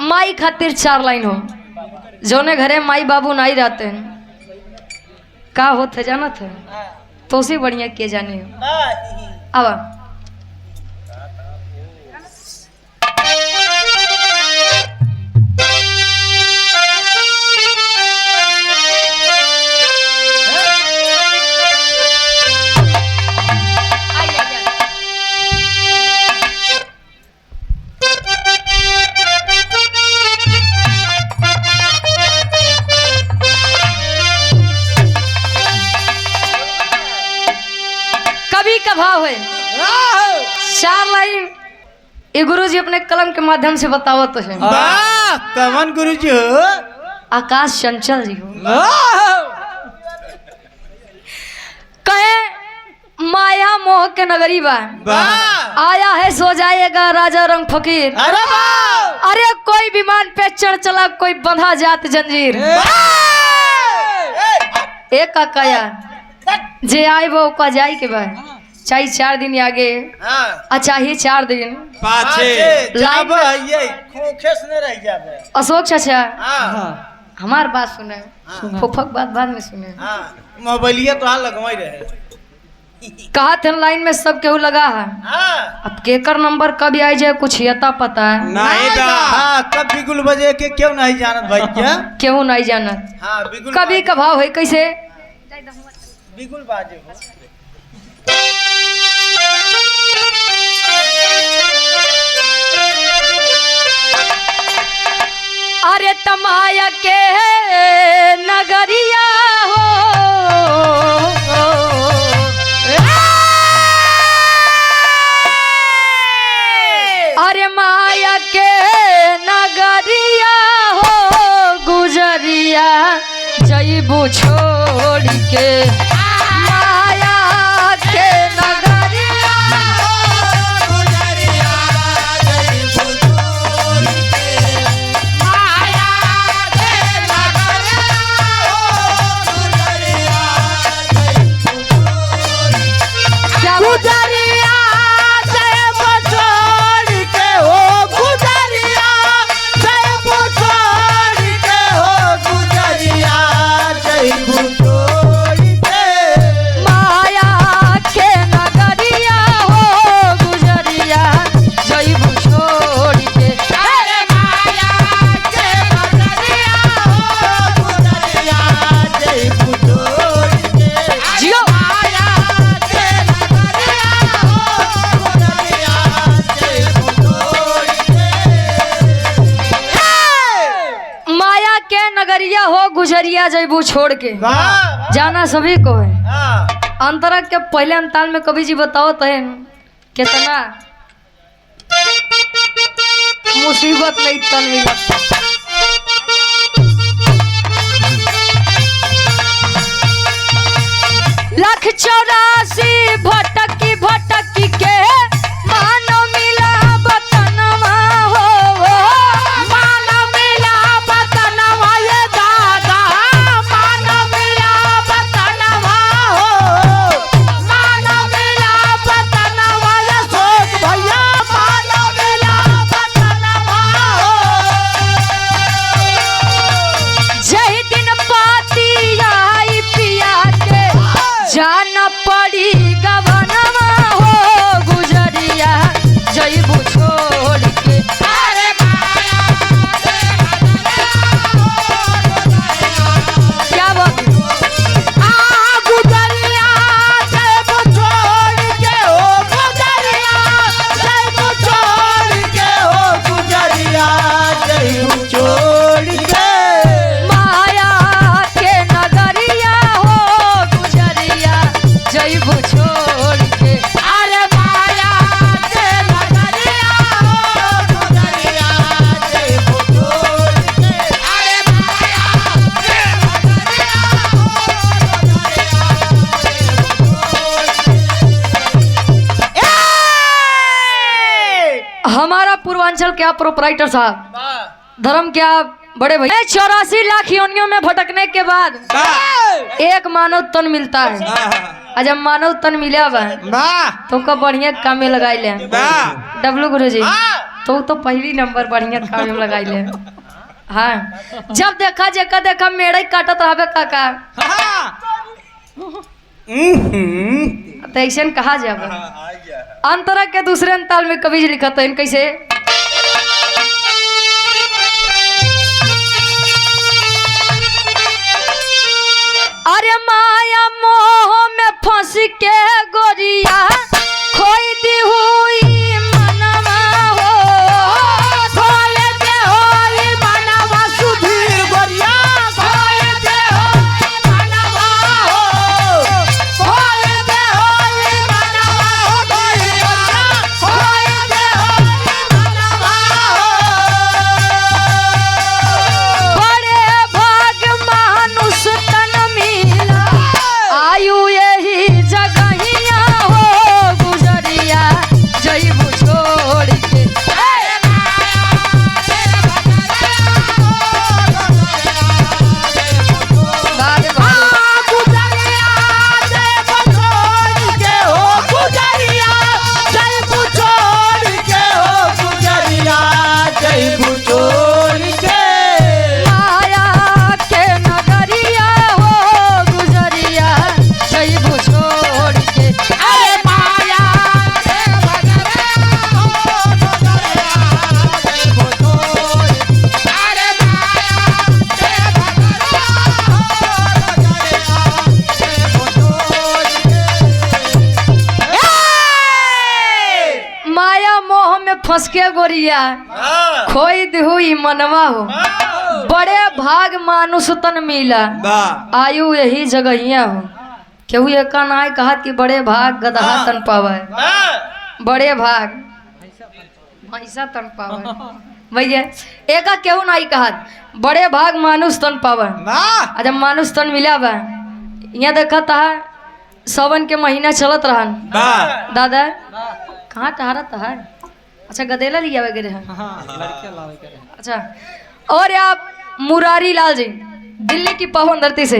माई खातिर 4 लाइन हो। जोने घरे माई बाबू नहीं रहते हैं का होते जानत है तो से बढ़िया के जाने हो। अब कभी का भाव है 4 लाइन ये गुरु जी अपने कलम के माध्यम से बताओ तो है। कवन गुरु जी हो? आकाश चंचल जी हो। कहे माया मोह के नगरी बा आया है सो जाएगा राजा रंग फकीर। अरे कोई विमान पे चढ़ चला कोई बंधा जात जंजीर। एक काया जे आए वो का जाए के बा चाहे 4 दिन आगे अच्छा ही 4 दिन पाछे लाइन रह जाबे। अशोक चाचा हमार बात सुने फुफक बात बाद में सुने। मोबाइलिया तो हाल लगवाई रहे कहा थे लाइन में सब केहू लगा है। अब केकर नंबर कब आई जाए कुछ यता पता है नहीं कब बिगुल बजे के क्यों नहीं जानत भाई क्या केहू नहीं जानत। बिगुल कभी कभाव है कैसे बिगुल बाजे हो। अरे तमाया के नगरिया हो अरे माया के नगरिया हो गुजरिया जईबू छोड़ के माया के नगरिया हो गुजरिया जईबू छोड़ के माया के नगरिया हो गुजरिया जईबू छोड़ क्या गुजरिया जईबू छोड़ के हो गुजरिया जईबू छोड़ के हो गुजरिया जईबू छोड़ के माया के नगरिया हो गुजरिया जईबू छोड़ के। अरे माया के नगरिया हो गुजरिया जईबू छोड़ के जियो माया के नगरिया हो गुजरिया जईबू छोड़ के। माया के नगरिया हो गुजरिया जईबू छोड़ के जाना सभी को है। अंतरा के पहले अंताल में कभी जी बताओ तो है कितना मुसीबत नहीं तल मिला। लाख 84 भटकी भटकी के मानो मिला बतनवा हो मानो मिला बतनवा ये दादा मानो मिला बतनवा हो मानो मिला बतनवा ये सोच भैया मानो मिला बतनवा हो जय दिन पाती आई पिया के जाना पड़ी गवनवा हो गुजरिया जईबू छोड़ के। अरे माया क्या बात गुजरिया जईबू छोड़ के हो गुजरिया जईबू छोड़ के हो गुजरिया जईबू छोड़ के माया के नगरिया हो गुजरिया जईबू छोड़ के। अरे माया के नगरिया हो गुजरिया जईबू छोड़ के। अरे माया के नगरिया हो गुजरिया जईबू छोड़ के। हमारा पूर्वांचल क्या प्रोपराइटर साहब धर्म क्या बड़े भैया 84 लाख योनियों में भटकने के बाद एक मानव तन मिलता है। जब मानव तन मिला बा तो का बढ़िया काम में लगाई ले डब्लू गुरु जी तो पहली नंबर बढ़िया काम में लगाई ले। हाँ जब देखा जेका देखा मेढ़ई काटत रहबे काका तो ऐसे कहा जाबे। अंतरा के दूसरे अंताल में कवि लिखत है कैसे अरे माया मोह में फंस के गोरिया खोई दी हुई मनवा हो खोए दे होई मनवा सुधीर गोरिया खोए दे होई मनवा हो खोए दे होई मनवा हो गोरिया खोए दे होई मनवा हो बड़े भाग मानुष तन मिला आयु यही जगहिया हो गुजरिया जईबू छोड़ के माया के नगरिया हो गुजरिया जईबू छोड़ के अरे माया के नगरिया हो गुजरिया जईबू छोड़ अरे माया के नगरिया हो गुजरिया माया मोह में फंस के गोरिया खोई दी हुई मनवा हो बड़े भाग मानुष तन मिला आयु यही जगहिया हो केहू एक नाय कहा कि बड़े भाग गदहा तन पावे बड़े भाग भैंसा तन पावे भैया एक केहू नाई कहा बड़े भाग मानुष तन पावे जब मानुष तन मिला बा यहाँ देखा था सावन के महीना चलत रहन दादा कहाँ टहरत है अच्छा गदेला लिया वगैरह अच्छा और आप मुरारी लाल जी दिल्ली की पावन धरती से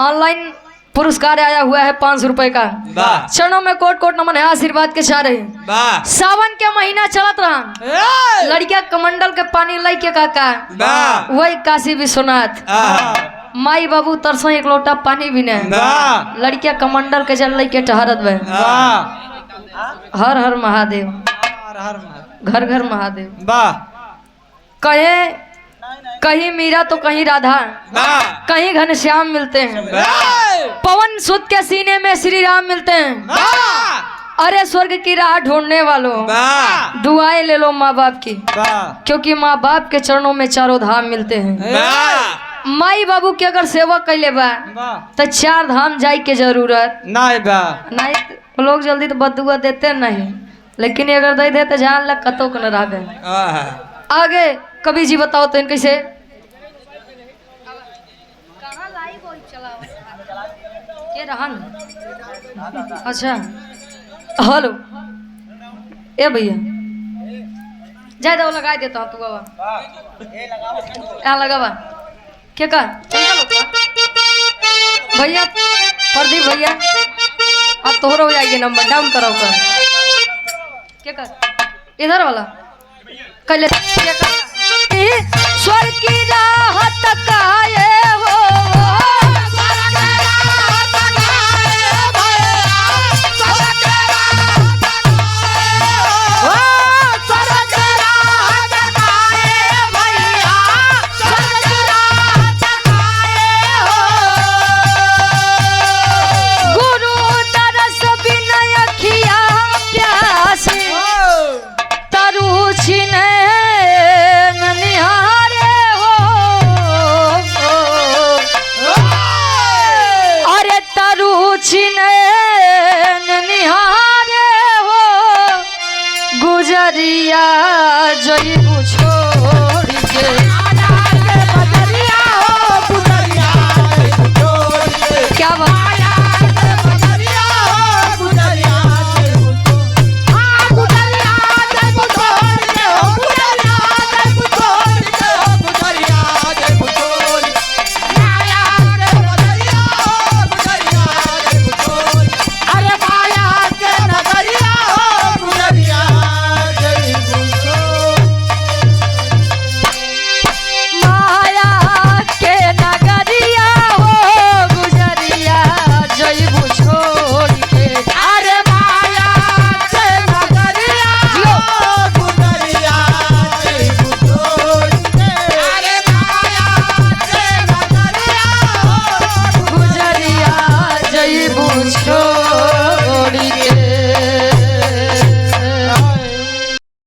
ऑनलाइन पुरस्कार आया हुआ है 500 रुपए का चरणों में कोट कोट नमन है आशीर्वाद के चाह रही सावन के महीना चलत रहा लड़किया कमंडल के पानी लाई के काका वही काशी विश्वनाथ माई बाबू तरसों एक लोटा पानी भी नहीं लड़किया कमंडल के जल लाई के टहरत बे हर हर महादेव घर घर महादेव कहे कहीं मीरा तो कहीं राधा कहीं घनश्याम मिलते हैं पवन सुत के सीने में श्री राम मिलते हैं अरे स्वर्ग की राह ढूंढने वालों दुआएं ले लो माँ बाप की क्योंकि माँ बाप के चरणों में चारों धाम मिलते हैं माई बाबू के अगर सेवा कैले बा तो 4 धाम जाए के जरूरत नहीं लोग जल्दी तो बदुआ देते नहीं लेकिन अगर दे दे तो जान लग कतो न रह आगे कवि जी बताओ तो कैसे के रहन अच्छा हेलो ए भैया जाए दो लगा देता हूँ तू बाबा यहाँ लगावा क्या का भैया प्रदीप भैया अब तोहरा हो जाएगी नंबर डाउन कराओ का क्या कर इधर वाला कर ले स्वर की राह तक आए